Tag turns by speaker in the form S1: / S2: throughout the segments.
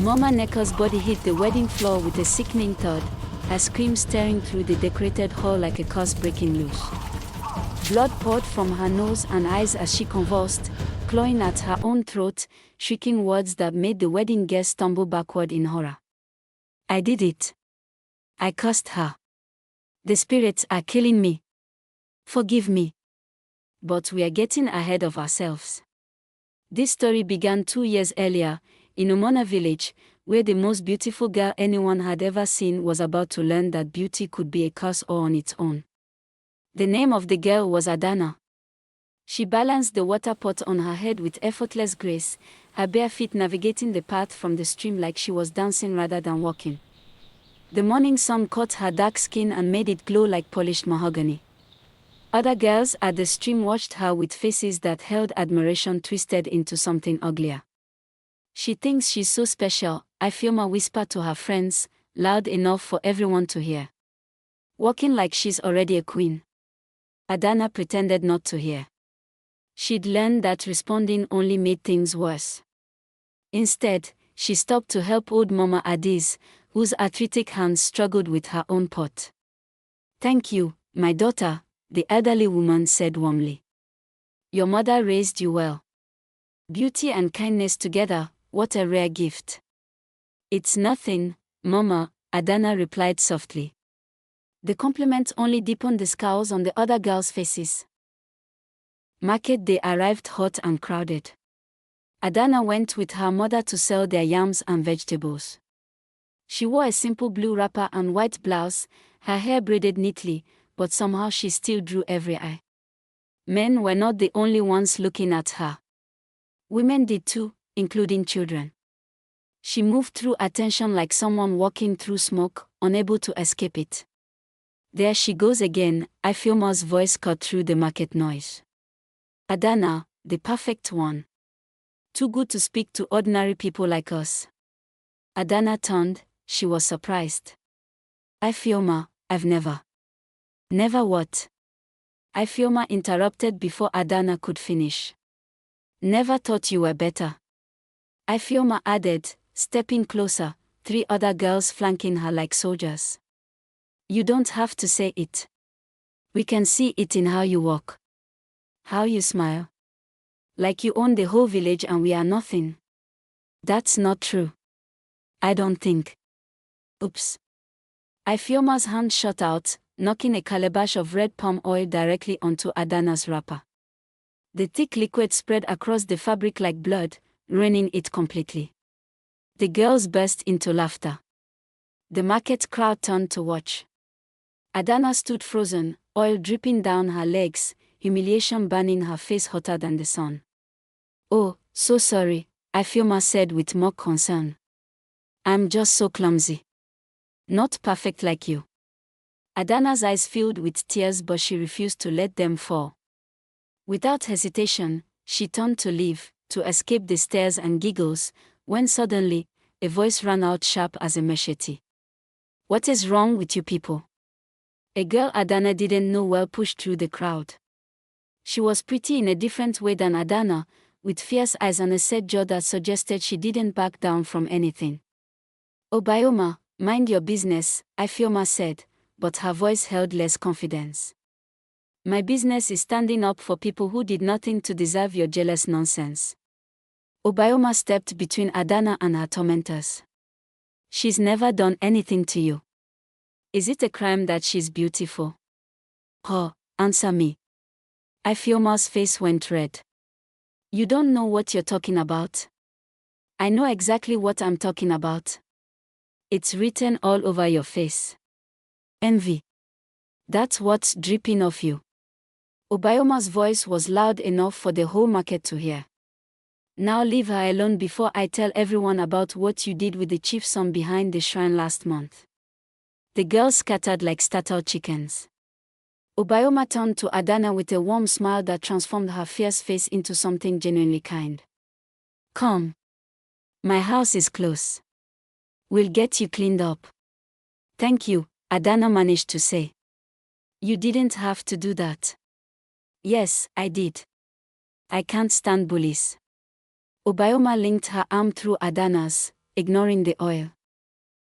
S1: Mama Neka's body hit the wedding floor with a sickening thud, her screams tearing through the decorated hall like a curse breaking loose. Blood poured from her nose and eyes as she convulsed, clawing at her own throat, shrieking words that made the wedding guests stumble backward in horror. I did it. I cursed her. The spirits are killing me. Forgive me. But we are getting ahead of ourselves. This story began 2 years earlier, in Umona village, where the most beautiful girl anyone had ever seen was about to learn that beauty could be a curse all on its own. The name of the girl was Adanna. She balanced the water pot on her head with effortless grace, her bare feet navigating the path from the stream like she was dancing rather than walking. The morning sun caught her dark skin and made it glow like polished mahogany. Other girls at the stream watched her with faces that held admiration twisted into something uglier. She thinks she's so special, Ifeoma whispered to her friends, loud enough for everyone to hear. Walking like she's already a queen. Adanna pretended not to hear. She'd learned that responding only made things worse. Instead, she stopped to help old Mama Adiz, whose arthritic hands struggled with her own pot. Thank you, my daughter, the elderly woman said warmly. Your mother raised you well. Beauty and kindness together, what a rare gift. It's nothing, Mama, Adanna replied softly. The compliment only deepened the scowls on the other girls' faces. Market day arrived hot and crowded. Adanna went with her mother to sell their yams and vegetables. She wore a simple blue wrapper and white blouse, her hair braided neatly, but somehow she still drew every eye. Men were not the only ones looking at her. Women did too, including children. She moved through attention like someone walking through smoke, unable to escape it. There she goes again, Ifeoma's voice cut through the market noise. Adanna, the perfect one. Too good to speak to ordinary people like us. Adanna turned, she was surprised. Ifeoma, I've never. Never what? Ifeoma interrupted before Adanna could finish. Never thought you were better. Ifeoma added, stepping closer, 3 other girls flanking her like soldiers. You don't have to say it. We can see it in how you walk. How you smile. Like you own the whole village and we are nothing. That's not true. I don't think. Oops. Ifeoma's hand shot out, knocking a calabash of red palm oil directly onto Adanna's wrapper. The thick liquid spread across the fabric like blood, ruining it completely. The girls burst into laughter. The market crowd turned to watch. Adanna stood frozen, oil dripping down her legs, humiliation burning her face hotter than the sun. Oh, so sorry, Ifeoma said with mock concern. I'm just so clumsy. Not perfect like you. Adanna's eyes filled with tears, but she refused to let them fall. Without hesitation, she turned to leave, to escape the stares and giggles, when suddenly, a voice ran out sharp as a machete. What is wrong with you people? A girl Adanna didn't know well pushed through the crowd. She was pretty in a different way than Adanna, with fierce eyes and a set jaw that suggested she didn't back down from anything. Obioma, mind your business, Ifeoma said, but her voice held less confidence. My business is standing up for people who did nothing to deserve your jealous nonsense. Obioma stepped between Adanna and her tormentors. She's never done anything to you. Is it a crime that she's beautiful? Oh, answer me. Ifeoma's face went red. You don't know what you're talking about? I know exactly what I'm talking about. It's written all over your face. Envy. That's what's dripping off you. Obioma's voice was loud enough for the whole market to hear. Now leave her alone before I tell everyone about what you did with the chief's son behind the shrine last month. The girls scattered like startled chickens. Obioma turned to Adanna with a warm smile that transformed her fierce face into something genuinely kind. Come. My house is close. We'll get you cleaned up. Thank you, Adanna managed to say. You didn't have to do that. Yes, I did. I can't stand bullies. Obioma linked her arm through Adanna's, ignoring the oil.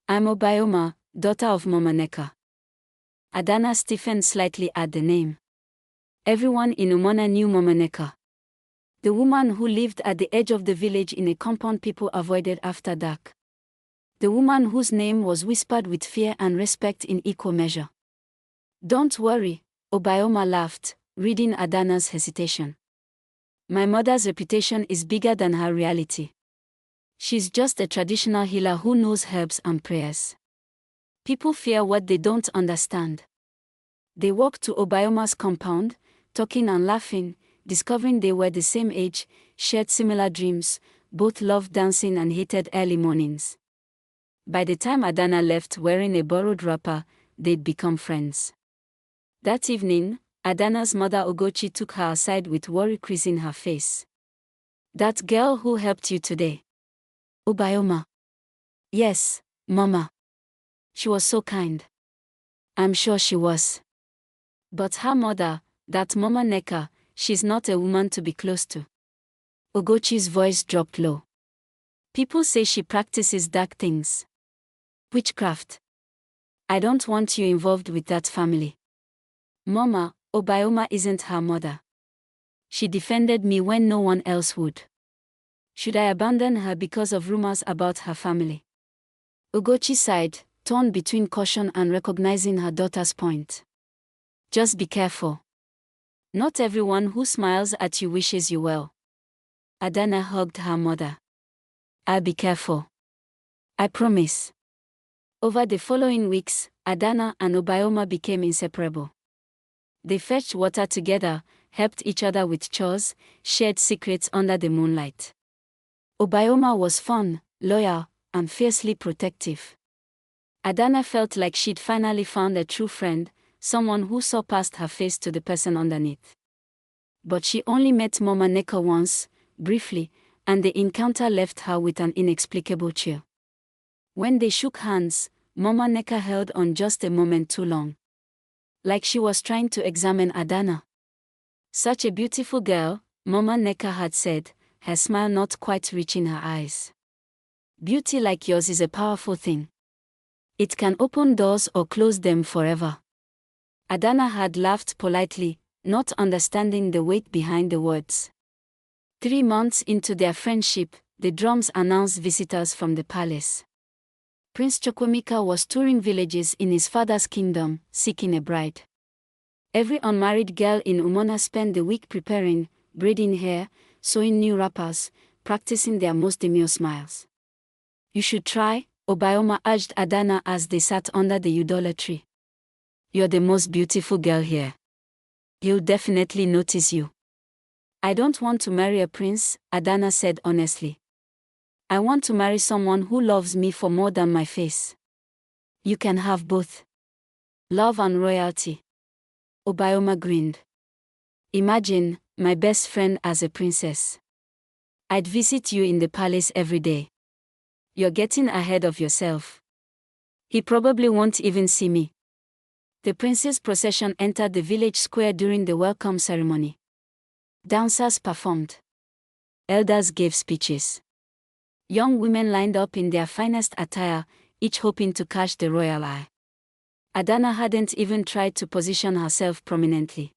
S1: I'm Obioma, daughter of Mama Neka. Adanna stiffened slightly at the name. Everyone in Umona knew Mama Neka. The woman who lived at the edge of the village in a compound people avoided after dark. The woman whose name was whispered with fear and respect in equal measure. Don't worry, Obioma laughed, reading Adanna's hesitation. My mother's reputation is bigger than her reality. She's just a traditional healer who knows herbs and prayers. People fear what they don't understand. They walked to Obioma's compound, talking and laughing, discovering they were the same age, shared similar dreams, both loved dancing and hated early mornings. By the time Adanna left wearing a borrowed wrapper, they'd become friends. That evening, Adanna's mother Ogochi took her aside with worry creasing her face. That girl who helped you today? Obioma. Yes, Mama. She was so kind. I'm sure she was. But her mother, that Mama Neka, she's not a woman to be close to. Ogochi's voice dropped low. People say she practices dark things. Witchcraft. I don't want you involved with that family. Mama, Obioma isn't her mother. She defended me when no one else would. Should I abandon her because of rumors about her family? Ogochi sighed, torn between caution and recognizing her daughter's point. Just be careful. Not everyone who smiles at you wishes you well. Adanna hugged her mother. I'll be careful. I promise. Over the following weeks, Adanna and Obioma became inseparable. They fetched water together, helped each other with chores, shared secrets under the moonlight. Obioma was fun, loyal, and fiercely protective. Adanna felt like she'd finally found a true friend, someone who saw past her face to the person underneath. But she only met Mama Neka once, briefly, and the encounter left her with an inexplicable chill. When they shook hands, Mama Neka held on just a moment too long. Like she was trying to examine Adanna. Such a beautiful girl, Mama Neka had said, her smile not quite reaching her eyes. Beauty like yours is a powerful thing. It can open doors or close them forever. Adanna had laughed politely, not understanding the weight behind the words. 3 months into their friendship, the drums announced visitors from the palace. Prince Chukwuemeka was touring villages in his father's kingdom, seeking a bride. Every unmarried girl in Umona spent the week preparing, braiding hair, sewing new wrappers, practicing their most demure smiles. You should try, Obioma urged Adanna as they sat under the udole tree. You're the most beautiful girl here. He'll definitely notice you. I don't want to marry a prince, Adanna said honestly. I want to marry someone who loves me for more than my face. You can have both. Love and royalty. Obioma grinned. Imagine, my best friend as a princess. I'd visit you in the palace every day. You're getting ahead of yourself. He probably won't even see me. The prince's procession entered the village square during the welcome ceremony. Dancers performed. Elders gave speeches. Young women lined up in their finest attire, each hoping to catch the royal eye. Adanna hadn't even tried to position herself prominently.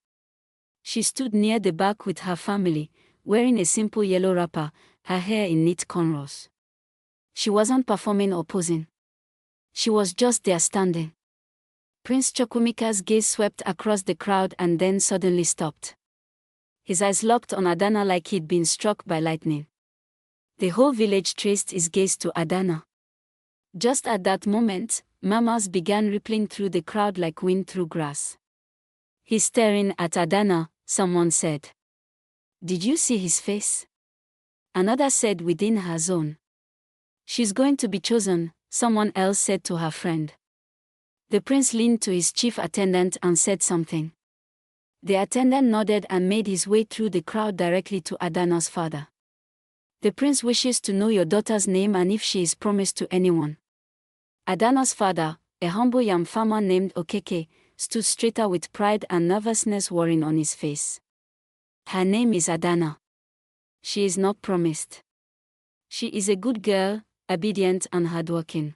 S1: She stood near the back with her family, wearing a simple yellow wrapper, her hair in neat cornrows. She wasn't performing or posing. She was just there standing. Prince Chukwuemeka's gaze swept across the crowd and then suddenly stopped. His eyes locked on Adanna like he'd been struck by lightning. The whole village traced his gaze to Adanna. Just at that moment, murmurs began rippling through the crowd like wind through grass. He's staring at Adanna, someone said. Did you see his face? Another said within her zone. She's going to be chosen, someone else said to her friend. The prince leaned to his chief attendant and said something. The attendant nodded and made his way through the crowd directly to Adanna's father. The prince wishes to know your daughter's name and if she is promised to anyone. Adanna's father, a humble yam farmer named Okeke, stood straighter with pride and nervousness worrying on his face. Her name is Adanna. She is not promised. She is a good girl, obedient and hardworking.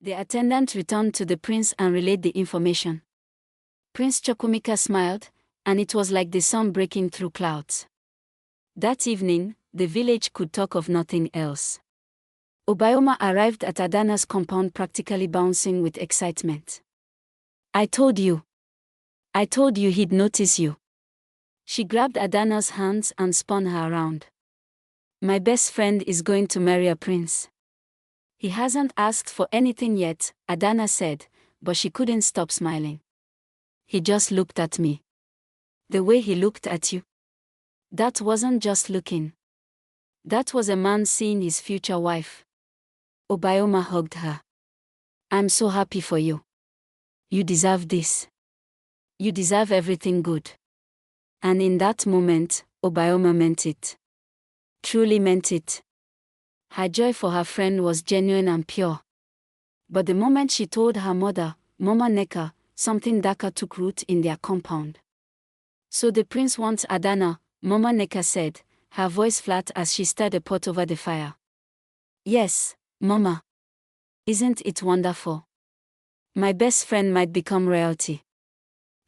S1: The attendant returned to the prince and relayed the information. Prince Chukwuemeka smiled, and it was like the sun breaking through clouds. That evening, the village could talk of nothing else. Obioma arrived at Adanna's compound practically bouncing with excitement. I told you he'd notice you. She grabbed Adanna's hands and spun her around. My best friend is going to marry a prince. He hasn't asked for anything yet, Adanna said, but she couldn't stop smiling. He just looked at me. The way he looked at you. That wasn't just looking. That was a man seeing his future wife. Obioma hugged her. I'm so happy for you. You deserve this. You deserve everything good. And in that moment, Obioma meant it. Truly meant it. Her joy for her friend was genuine and pure. But the moment she told her mother, Mama Nneka, something darker took root in their compound. So the prince wants Adanna, Mama Nneka said, her voice flat as she stirred a pot over the fire. Yes, Mama. Isn't it wonderful? My best friend might become royalty.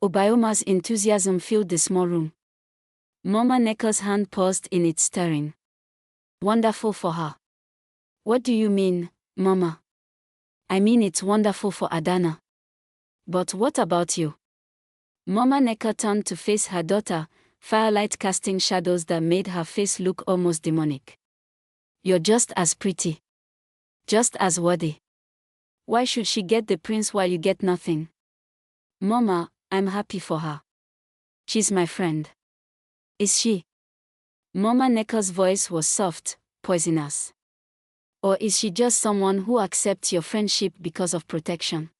S1: Obioma's enthusiasm filled the small room. Mama Nneka's hand paused in its stirring. Wonderful for her. What do you mean, Mama? I mean it's wonderful for Adanna. But what about you? Mama Nneka turned to face her daughter, firelight casting shadows that made her face look almost demonic. You're just as pretty. Just as worthy. Why should she get the prince while you get nothing? Mama, I'm happy for her. She's my friend. Is she? Mama Nneka's voice was soft, poisonous. Or is she just someone who accepts your friendship because of protection?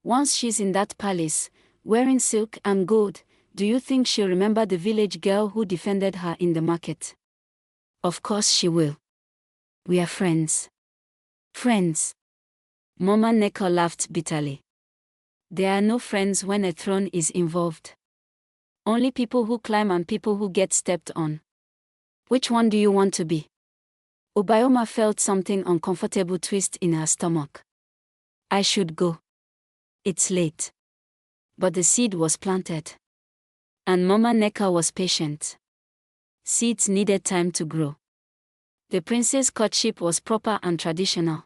S1: Once she's in that palace, wearing silk and gold, do you think she'll remember the village girl who defended her in the market? Of course she will. We are friends. Friends. Mama Nneka laughed bitterly. There are no friends when a throne is involved. Only people who climb and people who get stepped on. Which one do you want to be? Obioma felt something uncomfortable twist in her stomach. I should go. It's late. But the seed was planted. And Mama Nneka was patient. Seeds needed time to grow. The prince's courtship was proper and traditional.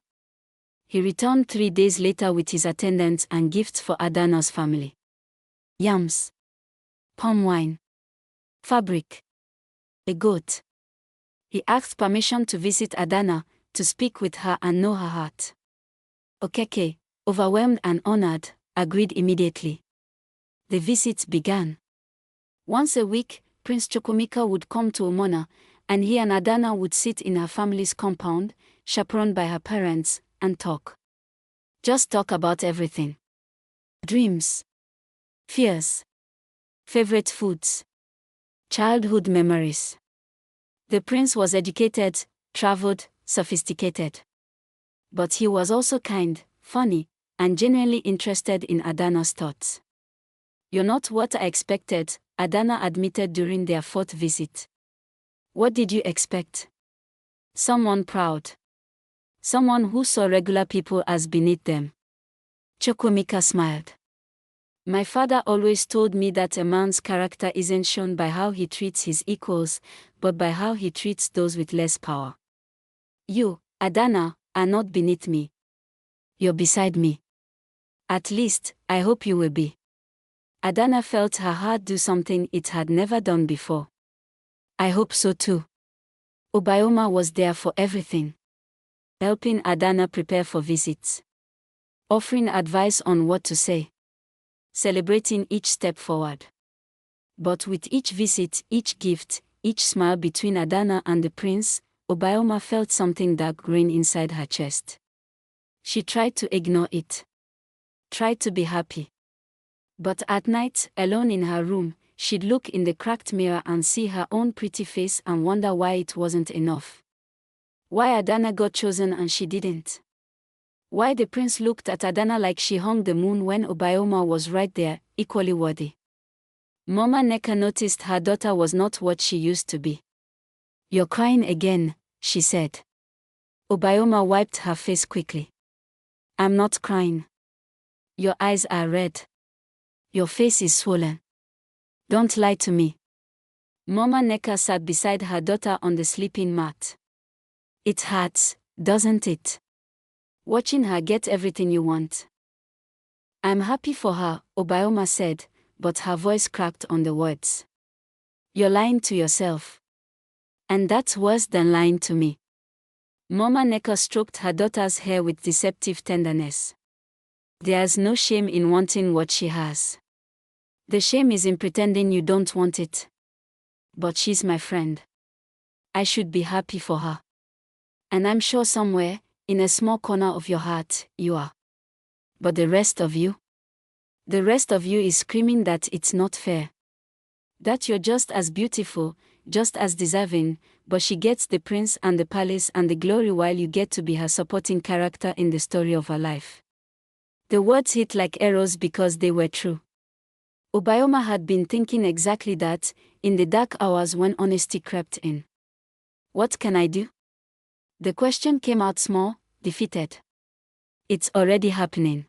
S1: He returned 3 days later with his attendants and gifts for Adanna's family. Yams. Palm wine. Fabric. A goat. He asked permission to visit Adanna, to speak with her and know her heart. Okeke, overwhelmed and honored, agreed immediately. The visits began. Once a week, Prince Chukwuemeka would come to Omona, and he and Adanna would sit in her family's compound, chaperoned by her parents, and talk. Just talk about everything. Dreams. Fears. Favorite foods. Childhood memories. The prince was educated, traveled, sophisticated. But he was also kind, funny, and genuinely interested in Adanna's thoughts. You're not what I expected, Adanna admitted during their 4th visit. What did you expect? Someone proud. Someone who saw regular people as beneath them. Chukwuemeka smiled. My father always told me that a man's character isn't shown by how he treats his equals, but by how he treats those with less power. You, Adanna, are not beneath me. You're beside me. At least, I hope you will be. Adanna felt her heart do something it had never done before. I hope so too. Obioma was there for everything. Helping Adanna prepare for visits. Offering advice on what to say. Celebrating each step forward. But with each visit, each gift, each smile between Adanna and the prince, Obioma felt something dark growing inside her chest. She tried to ignore it. Tried to be happy. But at night, alone in her room, she'd look in the cracked mirror and see her own pretty face and wonder why it wasn't enough. Why Adanna got chosen and she didn't. Why the prince looked at Adanna like she hung the moon when Obioma was right there, equally worthy. Mama Nneka noticed her daughter was not what she used to be. You're crying again, she said. Obioma wiped her face quickly. I'm not crying. Your eyes are red. Your face is swollen. Don't lie to me. Mama Nneka sat beside her daughter on the sleeping mat. It hurts, doesn't it? Watching her get everything you want. I'm happy for her, Obioma said, but her voice cracked on the words. You're lying to yourself. And that's worse than lying to me. Mama Nneka stroked her daughter's hair with deceptive tenderness. There's no shame in wanting what she has. The shame is in pretending you don't want it. But she's my friend. I should be happy for her. And I'm sure somewhere, in a small corner of your heart, you are. But the rest of you? The rest of you is screaming that it's not fair. That you're just as beautiful, just as deserving, but she gets the prince and the palace and the glory while you get to be her supporting character in the story of her life. The words hit like arrows because they were true. Obioma had been thinking exactly that, in the dark hours when honesty crept in. What can I do? The question came out small, defeated. It's already happening.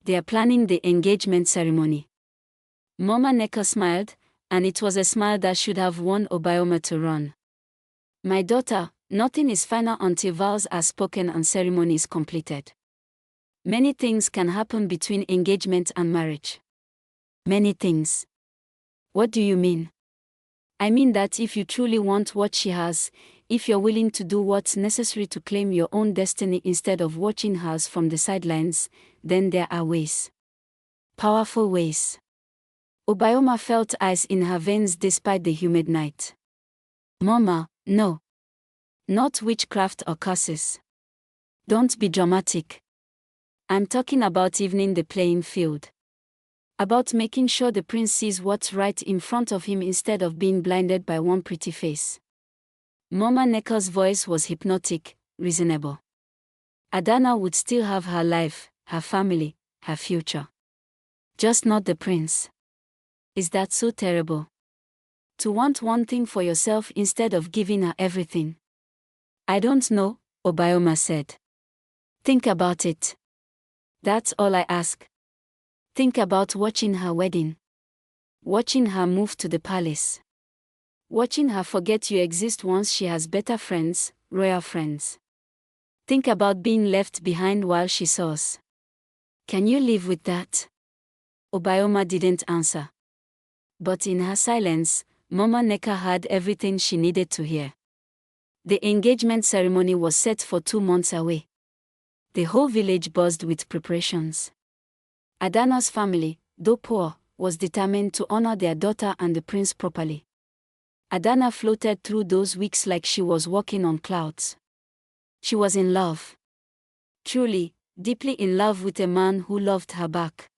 S1: They are planning the engagement ceremony. Mama Nneka smiled, and it was a smile that should have won Obioma to run. My daughter, nothing is final until vows are spoken and ceremony is completed. Many things can happen between engagement and marriage. Many things. What do you mean? I mean that if you truly want what she has, if you're willing to do what's necessary to claim your own destiny instead of watching hers from the sidelines, then there are ways. Powerful ways. Obioma felt ice in her veins despite the humid night. Mama, no. Not witchcraft or curses. Don't be dramatic. I'm talking about evening the playing field. About making sure the prince sees what's right in front of him instead of being blinded by one pretty face. Mama Nneka's voice was hypnotic, reasonable. Adanna would still have her life, her family, her future. Just not the prince. Is that so terrible? To want one thing for yourself instead of giving her everything? I don't know, Obioma said. Think about it. That's all I ask. Think about watching her wedding. Watching her move to the palace. Watching her forget you exist once she has better friends, royal friends. Think about being left behind while she soars. Can you live with that? Obioma didn't answer. But in her silence, Mama Nneka had everything she needed to hear. The engagement ceremony was set for 2 months away. The whole village buzzed with preparations. Adanna's family, though poor, was determined to honor their daughter and the prince properly. Adanna floated through those weeks like she was walking on clouds. She was in love. Truly, deeply in love with a man who loved her back.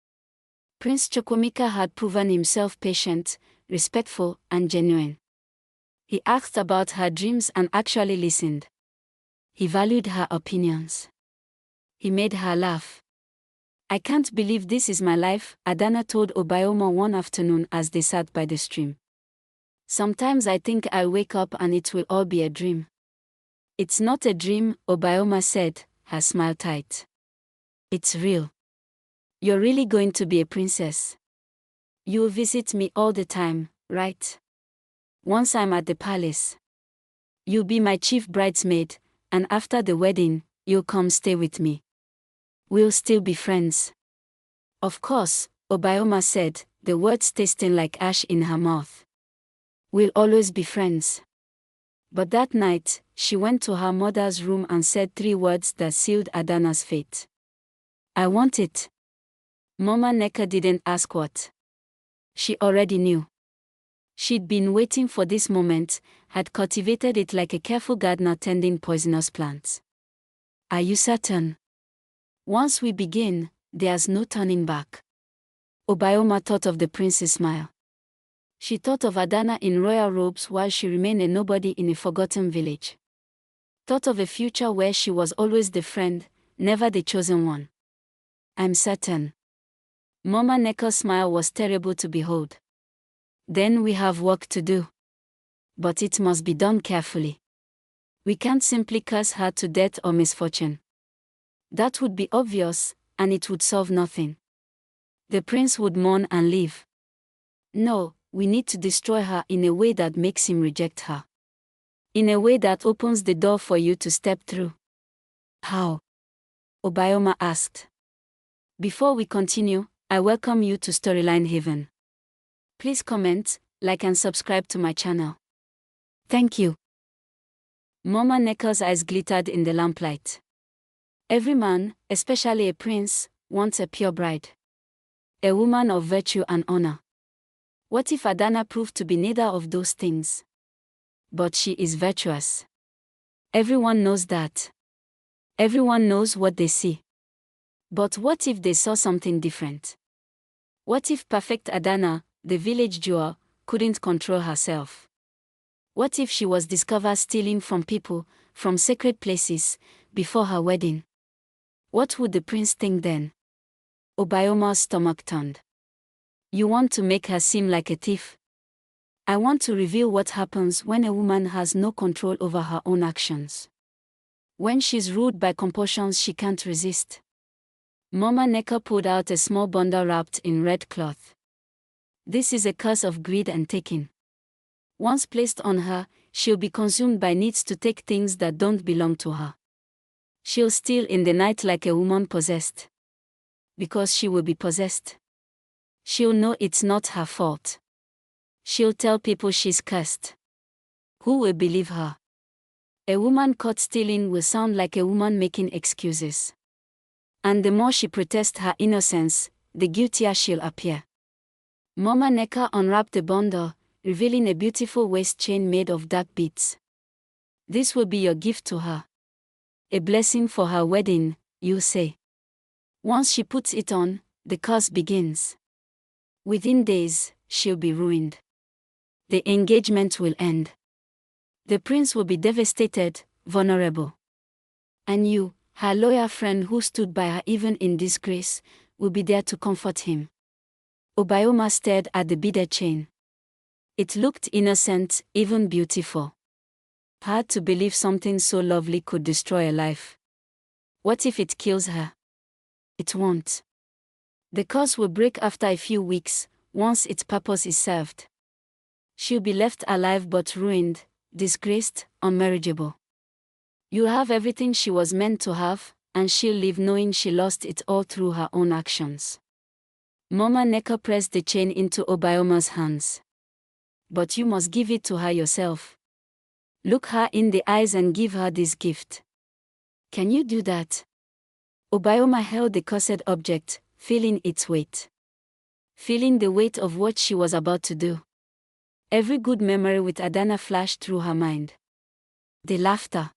S1: Prince Chukwuemeka had proven himself patient, respectful, and genuine. He asked about her dreams and actually listened. He valued her opinions. He made her laugh. I can't believe this is my life, Adanna told Obioma one afternoon as they sat by the stream. Sometimes I think I'll wake up and it will all be a dream. It's not a dream, Obioma said, her smile tight. It's real. You're really going to be a princess. You'll visit me all the time, right? Once I'm at the palace. You'll be my chief bridesmaid, and after the wedding, you'll come stay with me. We'll still be friends. Of course, Obioma said, the words tasting like ash in her mouth. We'll always be friends. But that night, she went to her mother's room and said 3 words that sealed Adanna's fate. I want it. Mama Nneka didn't ask what. She already knew. She'd been waiting for this moment, had cultivated it like a careful gardener tending poisonous plants. Are you certain? Once we begin, there's no turning back. Obioma thought of the prince's smile. She thought of Adanna in royal robes while she remained a nobody in a forgotten village. Thought of a future where she was always the friend, never the chosen one. I'm certain. Mama Nneka's smile was terrible to behold. Then we have work to do. But it must be done carefully. We can't simply curse her to death or misfortune. That would be obvious, and it would solve nothing. The prince would mourn and leave. No, we need to destroy her in a way that makes him reject her. In a way that opens the door for you to step through. How? Obioma asked. Before we continue, I welcome you to Storyline Haven. Please comment, like and subscribe to my channel. Thank you. Mama Nneka's eyes glittered in the lamplight. Every man, especially a prince, wants a pure bride. A woman of virtue and honor. What if Adanna proved to be neither of those things? But she is virtuous. Everyone knows that. Everyone knows what they see. But what if they saw something different? What if perfect Adanna, the village jewel, couldn't control herself? What if she was discovered stealing from people, from sacred places, before her wedding? What would the prince think then? Obioma's stomach turned. You want to make her seem like a thief? I want to reveal what happens when a woman has no control over her own actions. When she's ruled by compulsions she can't resist. Mama Nneka pulled out a small bundle wrapped in red cloth. This is a curse of greed and taking. Once placed on her, she'll be consumed by needs to take things that don't belong to her. She'll steal in the night like a woman possessed. Because she will be possessed. She'll know it's not her fault. She'll tell people she's cursed. Who will believe her? A woman caught stealing will sound like a woman making excuses. And the more she protests her innocence, the guiltier she'll appear. Mama Nneka unwrapped the bundle, revealing a beautiful waist chain made of dark beads. This will be your gift to her. A blessing for her wedding, you say. Once she puts it on, the curse begins. Within days, she'll be ruined. The engagement will end. The prince will be devastated, vulnerable. And you, her loyal friend who stood by her even in disgrace, will be there to comfort him. Obioma stared at the beaded chain. It looked innocent, even beautiful. Hard to believe something so lovely could destroy a life. What if it kills her? It won't. The curse will break after a few weeks, once its purpose is served. She'll be left alive but ruined, disgraced, unmarriageable. You'll have everything she was meant to have, and she'll live knowing she lost it all through her own actions. Mama Nneka pressed the chain into Obioma's hands. But you must give it to her yourself. Look her in the eyes and give her this gift. Can you do that? Obioma held the cursed object, feeling its weight. Feeling the weight of what she was about to do. Every good memory with Adanna flashed through her mind. The laughter.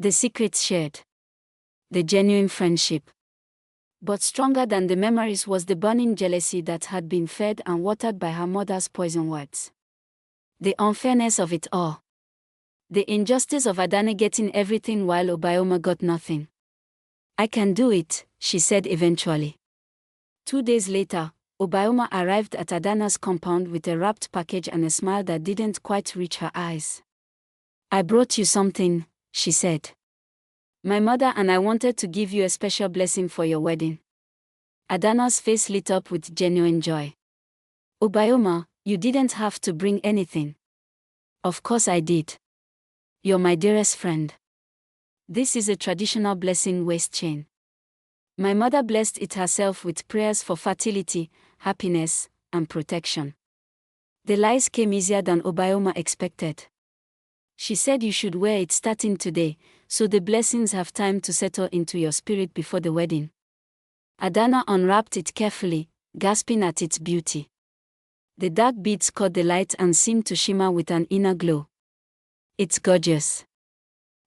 S1: The secrets shared. The genuine friendship. But stronger than the memories was the burning jealousy that had been fed and watered by her mother's poison words. The unfairness of it all. The injustice of Adanna getting everything while Obioma got nothing. I can do it, she said eventually. 2 days later, Obioma arrived at Adanna's compound with a wrapped package and a smile that didn't quite reach her eyes. I brought you something, she said. My mother and I wanted to give you a special blessing for your wedding. Adanna's face lit up with genuine joy. Obioma, you didn't have to bring anything. Of course I did. You're my dearest friend. This is a traditional blessing waist chain. My mother blessed it herself with prayers for fertility, happiness, and protection. The lies came easier than Obioma expected. She said you should wear it starting today, so the blessings have time to settle into your spirit before the wedding. Adanna unwrapped it carefully, gasping at its beauty. The dark beads caught the light and seemed to shimmer with an inner glow. It's gorgeous.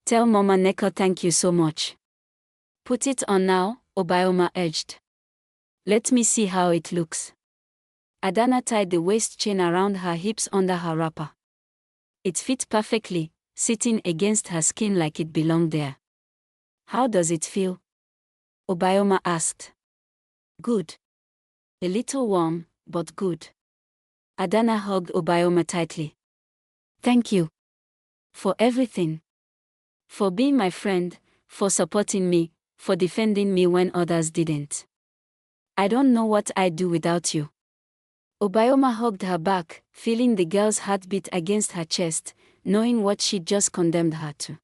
S1: Tell Mama Nneka thank you so much. Put it on now, Obioma urged. Let me see how it looks. Adanna tied the waist chain around her hips under her wrapper. It fit perfectly, sitting against her skin like it belonged there. How does it feel? Obioma asked. Good. A little warm, but good. Adanna hugged Obioma tightly. Thank you. For everything. For being my friend, for supporting me, for defending me when others didn't. I don't know what I'd do without you. Obioma hugged her back, feeling the girl's heartbeat against her chest, knowing what she'd just condemned her to.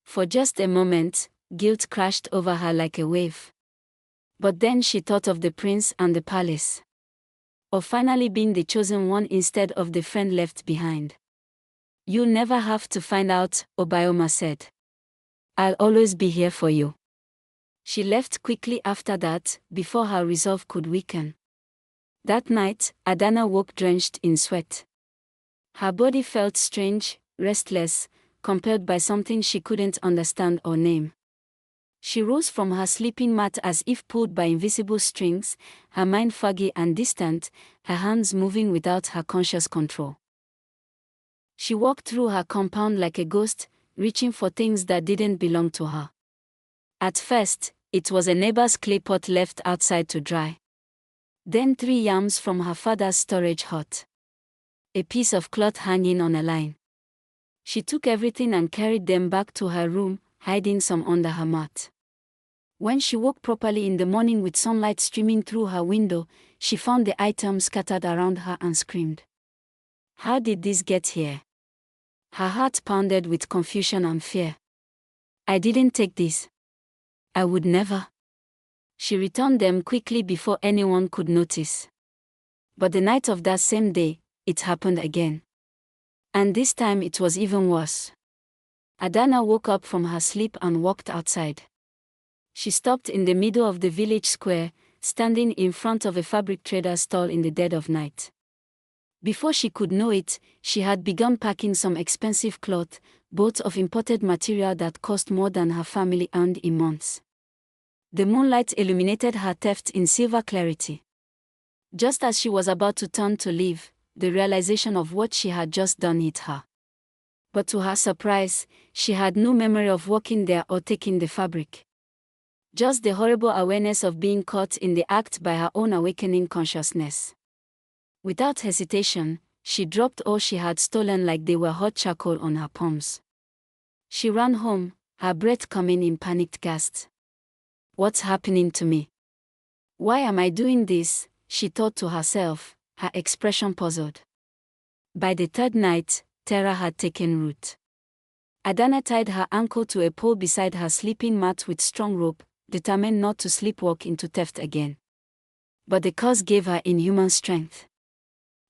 S1: For just a moment, guilt crashed over her like a wave. But then she thought of the prince and the palace. Of finally being the chosen one instead of the friend left behind. You'll never have to find out, Obioma said. I'll always be here for you. She left quickly after that, before her resolve could weaken. That night, Adanna woke drenched in sweat. Her body felt strange, restless, compelled by something she couldn't understand or name. She rose from her sleeping mat as if pulled by invisible strings, her mind foggy and distant, her hands moving without her conscious control. She walked through her compound like a ghost, reaching for things that didn't belong to her. At first, it was a neighbor's clay pot left outside to dry. Then 3 yams from her father's storage hut. A piece of cloth hanging on a line. She took everything and carried them back to her room, hiding some under her mat. When she woke properly in the morning with sunlight streaming through her window, she found the items scattered around her and screamed. How did this get here? Her heart pounded with confusion and fear. I didn't take this. I would never. She returned them quickly before anyone could notice. But the night of that same day, it happened again. And this time it was even worse. Adanna woke up from her sleep and walked outside. She stopped in the middle of the village square, standing in front of a fabric trader's stall in the dead of night. Before she could know it, she had begun packing some expensive cloth, both of imported material that cost more than her family earned in months. The moonlight illuminated her theft in silver clarity. Just as she was about to turn to leave, the realization of what she had just done hit her. But to her surprise, she had no memory of walking there or taking the fabric. Just the horrible awareness of being caught in the act by her own awakening consciousness. Without hesitation, she dropped all she had stolen like they were hot charcoal on her palms. She ran home, her breath coming in panicked gasps. What's happening to me? Why am I doing this? She thought to herself, her expression puzzled. By the third night, terror had taken root. Adanna tied her ankle to a pole beside her sleeping mat with strong rope, determined not to sleepwalk into theft again. But the curse gave her inhuman strength.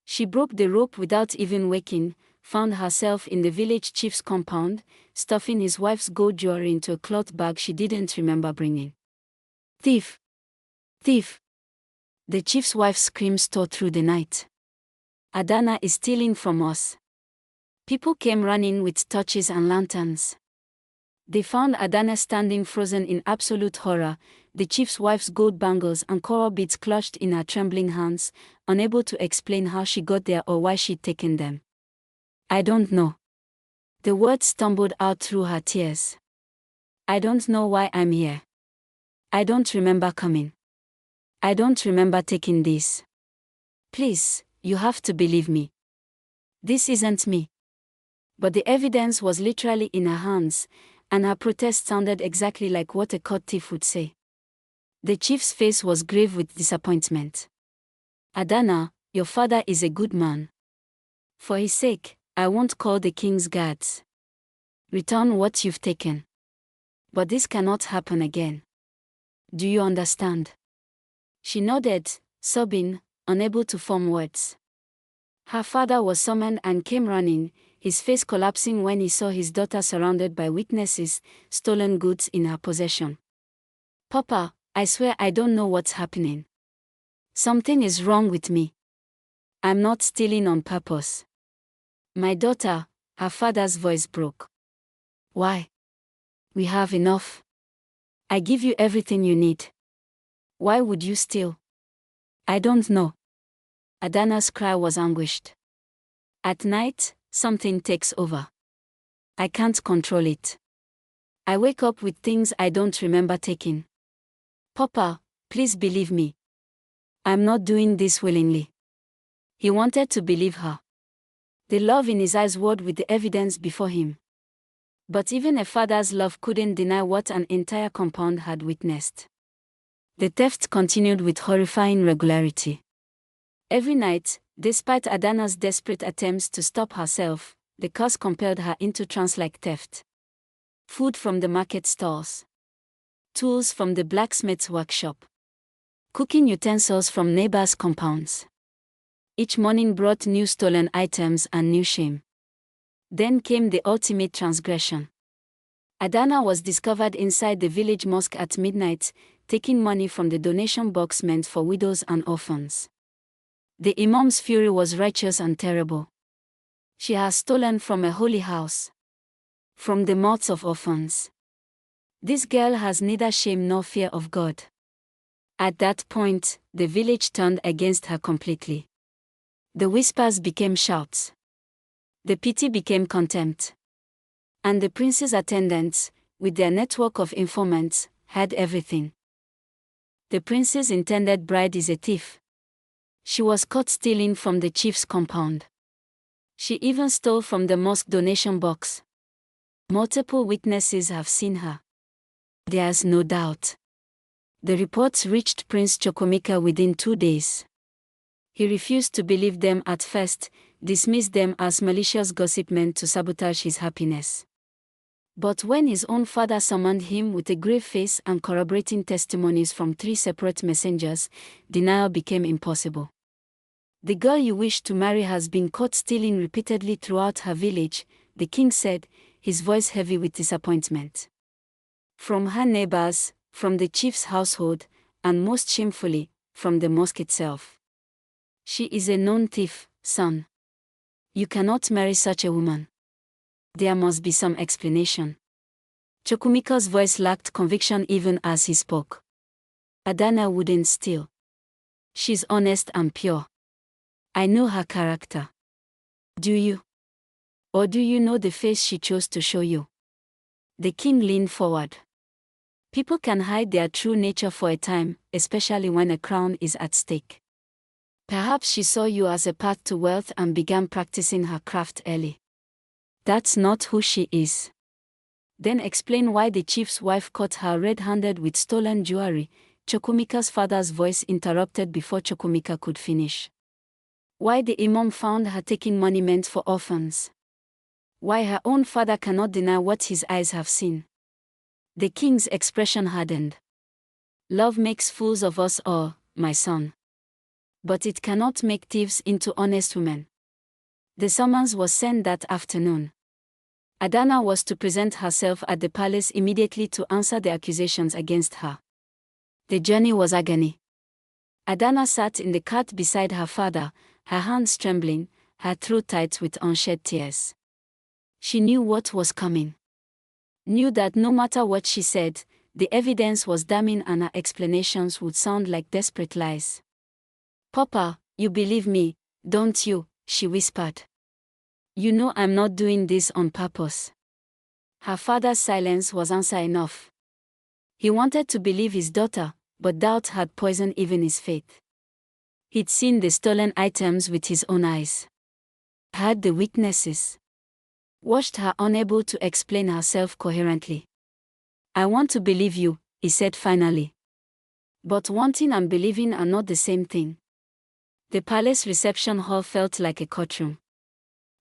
S1: She broke the rope without even waking, found herself in the village chief's compound, stuffing his wife's gold jewelry into a cloth bag she didn't remember bringing. Thief! Thief! The chief's wife's screams tore through the night. Adanna is stealing from us. People came running with torches and lanterns. They found Adanna standing frozen in absolute horror, the chief's wife's gold bangles and coral beads clutched in her trembling hands, unable to explain how she got there or why she'd taken them. I don't know. The words stumbled out through her tears. I don't know why I'm here. I don't remember coming. I don't remember taking this. Please, you have to believe me. This isn't me. But the evidence was literally in her hands, and her protest sounded exactly like what a caught thief would say. The chief's face was grave with disappointment. Adanna, your father is a good man. For his sake, I won't call the king's guards. Return what you've taken. But this cannot happen again. Do you understand? She nodded, sobbing, unable to form words. Her father was summoned and came running, his face collapsing when he saw his daughter surrounded by witnesses, stolen goods in her possession. Papa, I swear I don't know what's happening. Something is wrong with me. I'm not stealing on purpose. My daughter, her father's voice broke. Why? We have enough. I give you everything you need. Why would you steal? I don't know. Adanna's cry was anguished. At night, something takes over. I can't control it. I wake up with things I don't remember taking. Papa, please believe me. I'm not doing this willingly. He wanted to believe her. The love in his eyes warred with the evidence before him. But even a father's love couldn't deny what an entire compound had witnessed. The theft continued with horrifying regularity. Every night, despite Adanna's desperate attempts to stop herself, the curse compelled her into trance-like theft. Food from the market stalls. Tools from the blacksmith's workshop. Cooking utensils from neighbors' compounds. Each morning brought new stolen items and new shame. Then came the ultimate transgression. Adanna was discovered inside the village mosque at midnight, taking money from the donation box meant for widows and orphans. The imam's fury was righteous and terrible. She has stolen from a holy house. From the mouths of orphans. This girl has neither shame nor fear of God. At that point, the village turned against her completely. The whispers became shouts. The pity became contempt. And the prince's attendants, with their network of informants, had everything. The prince's intended bride is a thief. She was caught stealing from the chief's compound. She even stole from the mosque donation box. Multiple witnesses have seen her. There's no doubt. The reports reached Prince Chukwuemeka within 2 days. He refused to believe them at first, dismissed them as malicious gossip meant to sabotage his happiness. But when his own father summoned him with a grave face and corroborating testimonies from 3 separate messengers, denial became impossible. The girl you wish to marry has been caught stealing repeatedly throughout her village, the king said, his voice heavy with disappointment. From her neighbors, from the chief's household, and most shamefully, from the mosque itself. She is a known thief, son. You cannot marry such a woman. There must be some explanation. Chukwuemeka's voice lacked conviction even as he spoke. Adanna wouldn't steal. She's honest and pure. I know her character. Do you? Or do you know the face she chose to show you? The king leaned forward. People can hide their true nature for a time, especially when a crown is at stake. Perhaps she saw you as a path to wealth and began practicing her craft early. That's not who she is. Then explain why the chief's wife caught her red-handed with stolen jewelry. Chukwuemeka's father's voice interrupted before Chukwuemeka could finish. Why the imam found her taking money meant for orphans. Why her own father cannot deny what his eyes have seen. The king's expression hardened. Love makes fools of us all, my son. But it cannot make thieves into honest women. The summons was sent that afternoon. Adanna was to present herself at the palace immediately to answer the accusations against her. The journey was agony. Adanna sat in the cart beside her father, her hands trembling, her throat tight with unshed tears. She knew what was coming. Knew that no matter what she said, the evidence was damning and her explanations would sound like desperate lies. "Papa, you believe me, don't you?" she whispered. "You know I'm not doing this on purpose." Her father's silence was answer enough. He wanted to believe his daughter, but doubt had poisoned even his faith. He'd seen the stolen items with his own eyes. Heard the witnesses. Watched her unable to explain herself coherently. "I want to believe you," he said finally. But wanting and believing are not the same thing. The palace reception hall felt like a courtroom.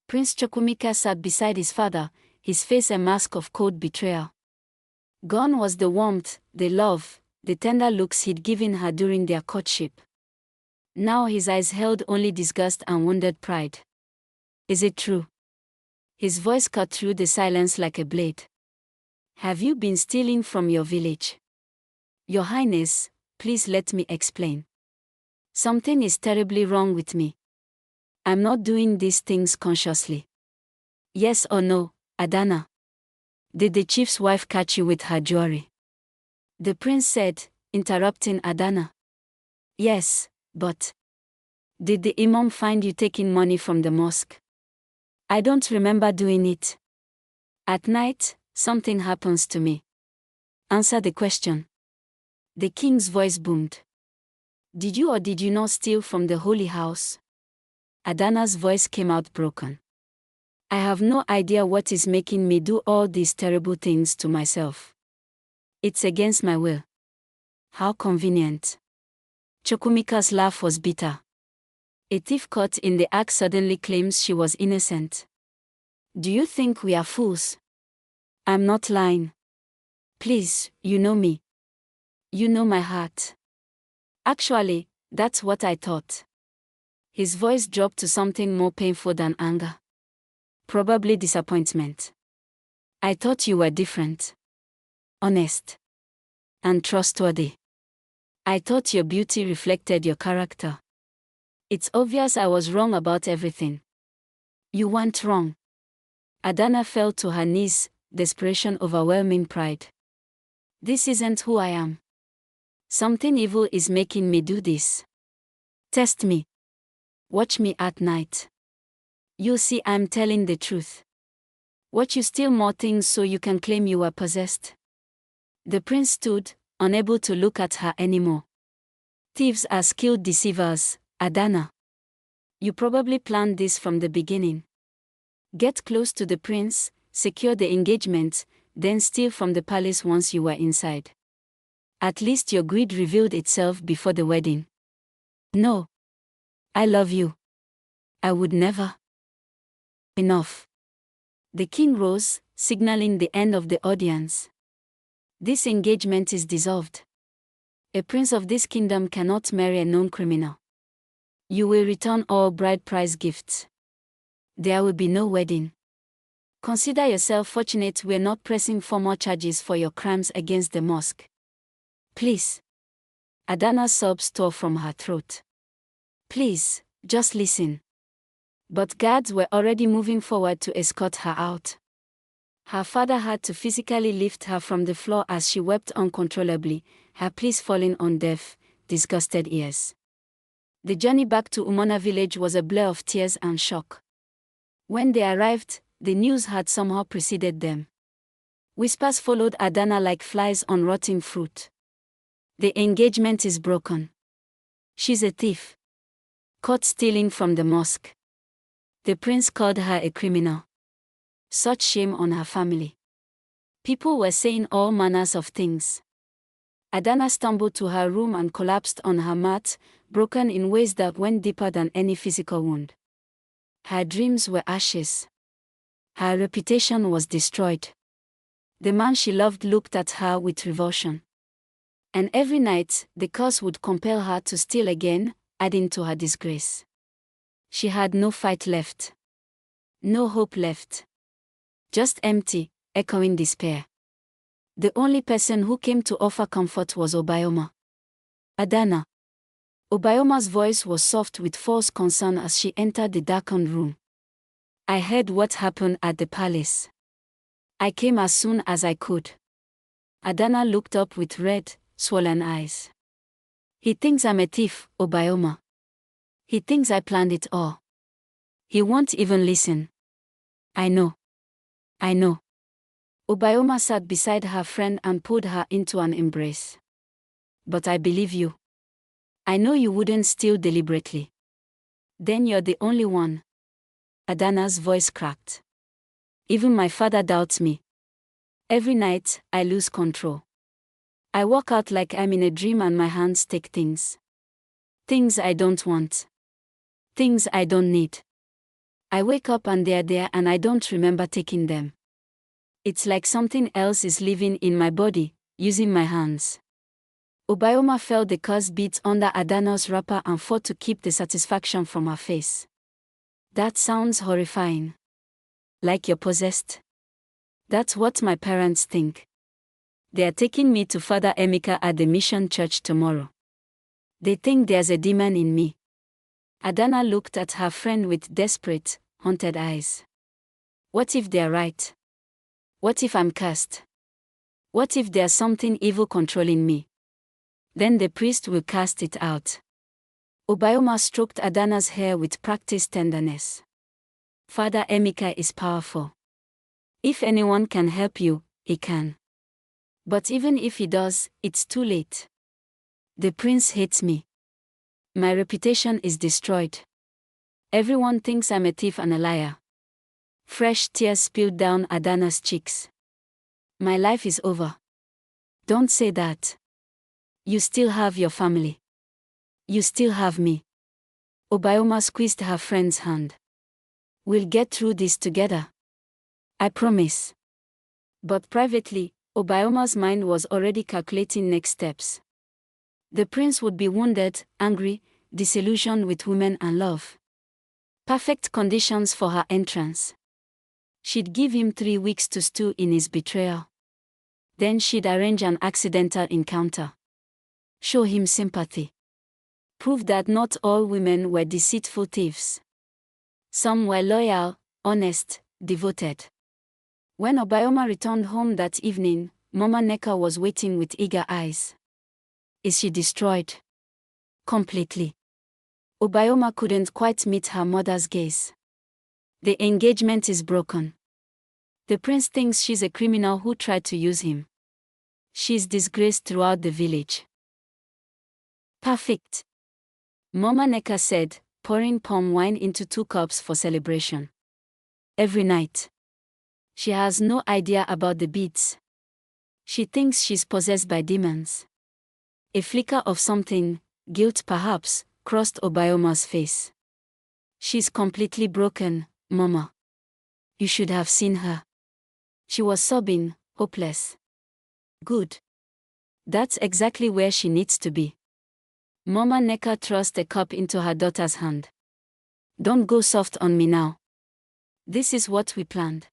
S1: Prince Chukwuemeka sat beside his father, his face a mask of cold betrayal. Gone was the warmth, the love, the tender looks he'd given her during their courtship. Now his eyes held only disgust and wounded pride. "Is it true?" His voice cut through the silence like a blade. "Have you been stealing from your village?" "Your Highness, please let me explain. Something is terribly wrong with me. I'm not doing these things consciously." "Yes or no, Adanna? Did the chief's wife catch you with her jewelry?" The prince said, interrupting Adanna. "Yes, but did the imam find you taking money from the mosque?" "I don't remember doing it. At night, something happens to me." "Answer the question." The king's voice boomed. "Did you or did you not steal from the holy house?" Adanna's voice came out broken. I have no idea what is making me do all these terrible things to myself. It's against my will. How convenient. Chukwuemeka's laugh was bitter. A thief caught in the act suddenly claims she was innocent. Do you think we are fools? I'm not lying. Please, you know me. You know my heart. Actually, that's what I thought. His voice dropped to something more painful than anger. Probably disappointment. I thought you were different. Honest. And trustworthy. I thought your beauty reflected your character. It's obvious I was wrong about everything. You weren't wrong. Adanna fell to her knees, desperation overwhelming pride. This isn't who I am. Something evil is making me do this. Test me. Watch me at night. You'll see I'm telling the truth. Watch you steal more things so you can claim you were possessed. The prince stood, unable to look at her anymore. Thieves are skilled deceivers, Adanna. You probably planned this from the beginning. Get close to the prince, secure the engagement, then steal from the palace once you were inside. At least your greed revealed itself before the wedding. No. I love you. I would never. Enough. The king rose, signaling the end of the audience. This engagement is dissolved. A prince of this kingdom cannot marry a known criminal. You will return all bride price gifts. There will be no wedding. Consider yourself fortunate we're not pressing for more charges for your crimes against the mosque. Please. Adanna's sobs tore from her throat. Please, just listen. But guards were already moving forward to escort her out. Her father had to physically lift her from the floor as she wept uncontrollably, her pleas falling on deaf, disgusted ears. The journey back to Umona village was a blur of tears and shock. When they arrived, the news had somehow preceded them. Whispers followed Adanna like flies on rotting fruit. The engagement is broken. She's a thief. Caught stealing from the mosque. The prince called her a criminal. Such shame on her family. People were saying all manners of things. Adanna stumbled to her room and collapsed on her mat, broken in ways that went deeper than any physical wound. Her dreams were ashes. Her reputation was destroyed. The man she loved looked at her with revulsion. And every night, the curse would compel her to steal again, adding to her disgrace. She had no fight left. No hope left. Just empty, echoing despair. The only person who came to offer comfort was Obioma. Adanna. Obioma's voice was soft with false concern as she entered the darkened room. I heard what happened at the palace. I came as soon as I could. Adanna looked up with red, swollen eyes. He thinks I'm a thief, Obioma. He thinks I planned it all. He won't even listen. I know. I know. Obioma sat beside her friend and pulled her into an embrace. But I believe you. I know you wouldn't steal deliberately. Then you're the only one. Adanna's voice cracked. Even my father doubts me. Every night, I lose control. I walk out like I'm in a dream and my hands take things. Things I don't want. Things I don't need. I wake up and they're there and I don't remember taking them. It's like something else is living in my body, using my hands. Obioma felt the curse beats under Adanna's wrapper and fought to keep the satisfaction from her face. That sounds horrifying. Like you're possessed. That's what my parents think. They are taking me to Father Emeka at the mission church tomorrow. They think there's a demon in me. Adanna looked at her friend with desperate, haunted eyes. What if they're right? What if I'm cursed? What if there's something evil controlling me? Then the priest will cast it out. Obioma stroked Adanna's hair with practiced tenderness. Father Emeka is powerful. If anyone can help you, he can. But even if he does, it's too late. The prince hates me. My reputation is destroyed. Everyone thinks I'm a thief and a liar. Fresh tears spilled down Adanna's cheeks. My life is over. Don't say that. You still have your family. You still have me. Obioma squeezed her friend's hand. We'll get through this together. I promise. But privately, Obioma's mind was already calculating next steps. The prince would be wounded, angry, disillusioned with women and love. Perfect conditions for her entrance. She'd give him 3 weeks to stew in his betrayal. Then she'd arrange an accidental encounter. Show him sympathy. Prove that not all women were deceitful thieves. Some were loyal, honest, devoted. When Obioma returned home that evening, Mama Nneka was waiting with eager eyes. Is she destroyed? Completely. Obioma couldn't quite meet her mother's gaze. The engagement is broken. The prince thinks she's a criminal who tried to use him. She's disgraced throughout the village. Perfect. Mama Nneka said, pouring palm wine into 2 cups for celebration. Every night. She has no idea about the beads. She thinks she's possessed by demons. A flicker of something, guilt perhaps, crossed Obioma's face. She's completely broken, Mama. You should have seen her. She was sobbing, hopeless. Good. That's exactly where she needs to be. Mama Nneka thrust a cup into her daughter's hand. Don't go soft on me now. This is what we planned.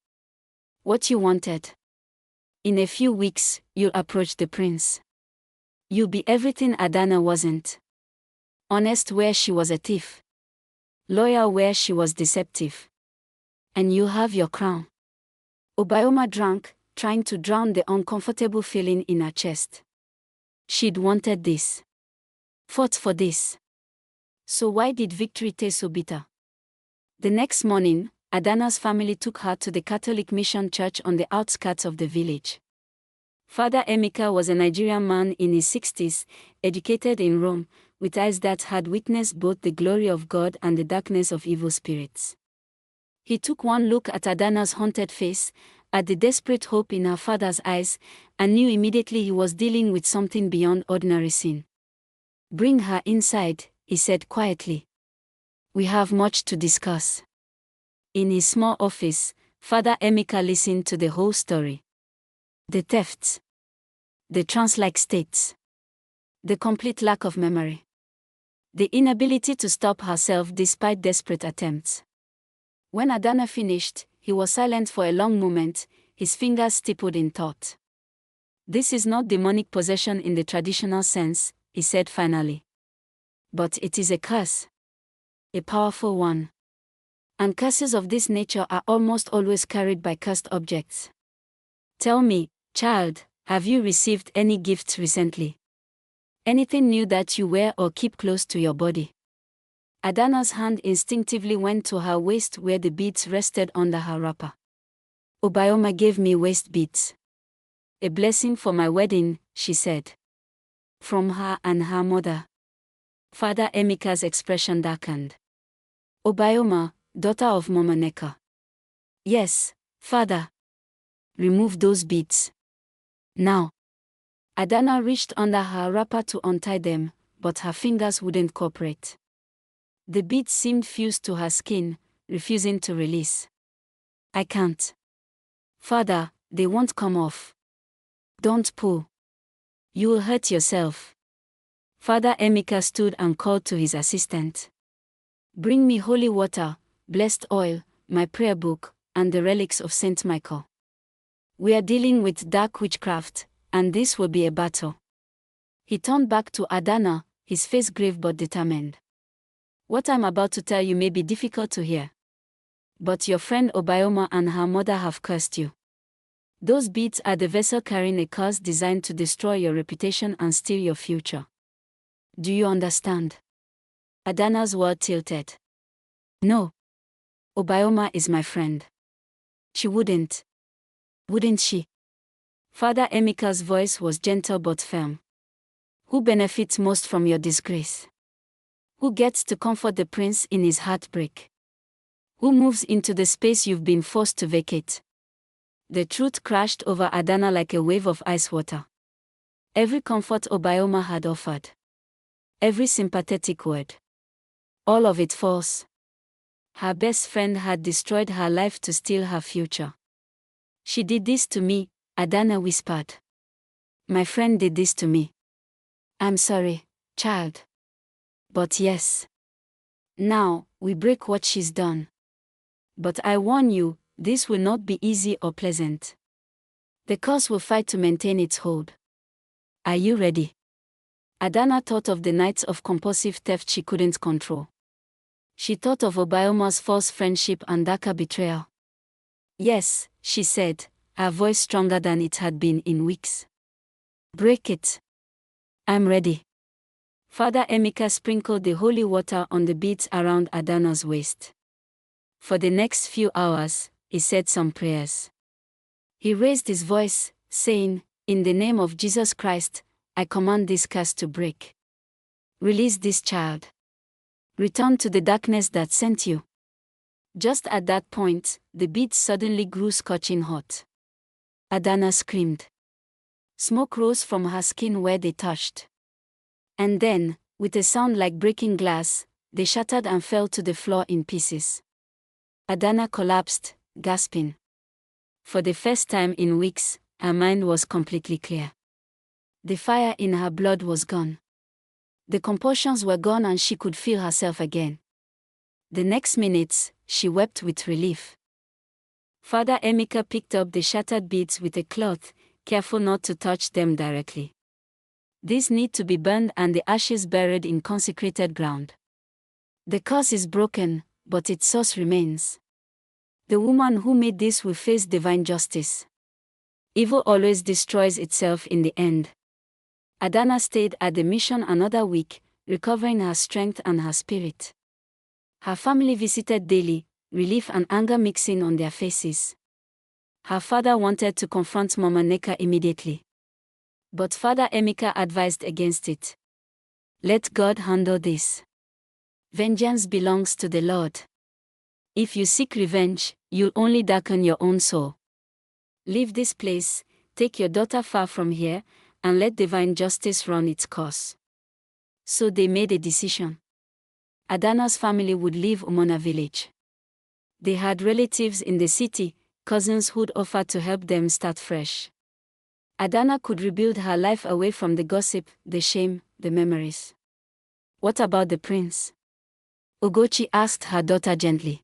S1: What you wanted. In a few weeks, you'll approach the prince. You'll be everything Adanna wasn't. Honest where she was a thief. Loyal where she was deceptive. And you'll have your crown. Obioma drank, trying to drown the uncomfortable feeling in her chest. She'd wanted this. Fought for this. So why did victory taste so bitter? The next morning, Adanna's family took her to the Catholic mission church on the outskirts of the village. Father Emeka was a Nigerian man in his 60s, educated in Rome, with eyes that had witnessed both the glory of God and the darkness of evil spirits. He took one look at Adanna's haunted face, at the desperate hope in her father's eyes, and knew immediately he was dealing with something beyond ordinary sin. Bring her inside, he said quietly. We have much to discuss. In his small office, Father Emeka listened to the whole story. The thefts. The trance-like states. The complete lack of memory. The inability to stop herself despite desperate attempts. When Adanna finished, he was silent for a long moment, his fingers stippled in thought. This is not demonic possession in the traditional sense, he said finally. But it is a curse. A powerful one. And curses of this nature are almost always carried by cursed objects. Tell me, child, have you received any gifts recently? Anything new that you wear or keep close to your body? Adanna's hand instinctively went to her waist where the beads rested under her wrapper. Obioma gave me waist beads. A blessing for my wedding, she said. From her and her mother. Father Emeka's expression darkened. Obioma, daughter of Mama Nneka. Yes, father. Remove those beads. Now. Adanna reached under her wrapper to untie them, but her fingers wouldn't cooperate. The beads seemed fused to her skin, refusing to release. I can't. Father, they won't come off. Don't pull. You will hurt yourself. Father Emeka stood and called to his assistant. Bring me holy water, blessed oil, my prayer book, and the relics of Saint Michael. We are dealing with dark witchcraft, and this will be a battle. He turned back to Adanna, his face grave but determined. What I'm about to tell you may be difficult to hear. But your friend Obioma and her mother have cursed you. Those beads are the vessel carrying a curse designed to destroy your reputation and steal your future. Do you understand? Adanna's world tilted. No. Obioma is my friend. She wouldn't. Wouldn't she? Father Emeka's voice was gentle but firm. Who benefits most from your disgrace? Who gets to comfort the prince in his heartbreak? Who moves into the space you've been forced to vacate? The truth crashed over Adanna like a wave of ice water. Every comfort Obioma had offered. Every sympathetic word. All of it false. Her best friend had destroyed her life to steal her future. She did this to me, Adanna whispered. My friend did this to me. I'm sorry, child. But yes. Now, we break what she's done. But I warn you, this will not be easy or pleasant. The curse will fight to maintain its hold. Are you ready? Adanna thought of the nights of compulsive theft she couldn't control. She thought of Obioma's false friendship and darker betrayal. Yes, she said, her voice stronger than it had been in weeks. Break it. I'm ready. Father Emeka sprinkled the holy water on the beads around Adanna's waist. For the next few hours, he said some prayers. He raised his voice, saying, In the name of Jesus Christ, I command this curse to break. Release this child. Return to the darkness that sent you. Just at that point, the beads suddenly grew scorching hot. Adanna screamed. Smoke rose from her skin where they touched. And then, with a sound like breaking glass, they shattered and fell to the floor in pieces. Adanna collapsed, gasping. For the first time in weeks, her mind was completely clear. The fire in her blood was gone. The compulsions were gone and she could feel herself again. The next minutes, she wept with relief. Father Emeka picked up the shattered beads with a cloth, careful not to touch them directly. These need to be burned and the ashes buried in consecrated ground. The curse is broken, but its source remains. The woman who made this will face divine justice. Evil always destroys itself in the end. Adanna stayed at the mission another week, recovering her strength and her spirit. Her family visited daily, relief and anger mixing on their faces. Her father wanted to confront Mama Nneka immediately. But Father Emeka advised against it. Let God handle this. Vengeance belongs to the Lord. If you seek revenge, you'll only darken your own soul. Leave this place, take your daughter far from here, and let divine justice run its course. So they made a decision. Adanna's family would leave Umona village. They had relatives in the city, cousins who'd offer to help them start fresh. Adanna could rebuild her life away from the gossip, the shame, the memories. What about the prince? Ugochi asked her daughter gently.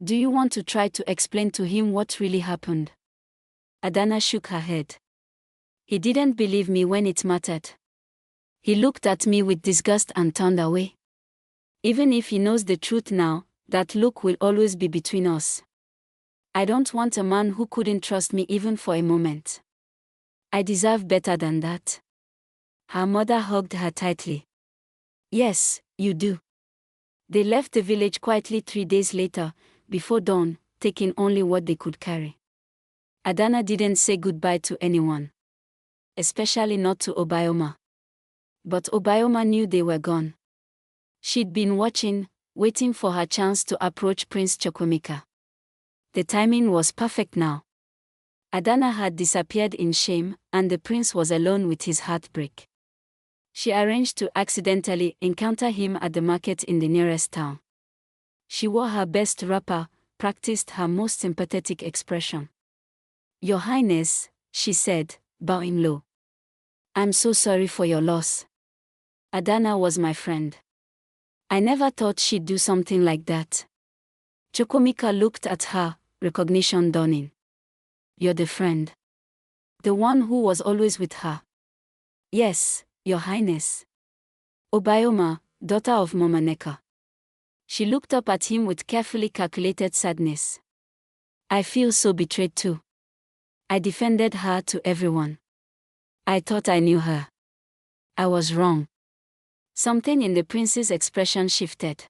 S1: Do you want to try to explain to him what really happened? Adanna shook her head. He didn't believe me when it mattered. He looked at me with disgust and turned away. Even if he knows the truth now, that look will always be between us. I don't want a man who couldn't trust me even for a moment. I deserve better than that. Her mother hugged her tightly. Yes, you do. They left the village quietly 3 days later, before dawn, taking only what they could carry. Adanna didn't say goodbye to anyone. Especially not to Obioma. But Obioma knew they were gone. She'd been watching, waiting for her chance to approach Prince Chukwuemeka. The timing was perfect now. Adanna had disappeared in shame, and the prince was alone with his heartbreak. She arranged to accidentally encounter him at the market in the nearest town. She wore her best wrapper, practiced her most sympathetic expression. Your Highness, she said, bowing low. I'm so sorry for your loss. Adanna was my friend. I never thought she'd do something like that. Chukwuemeka looked at her, recognition dawning. You're the friend. The one who was always with her. Yes, Your Highness. Obioma, daughter of Mama Nneka. She looked up at him with carefully calculated sadness. I feel so betrayed too. I defended her to everyone. I thought I knew her. I was wrong. Something in the prince's expression shifted.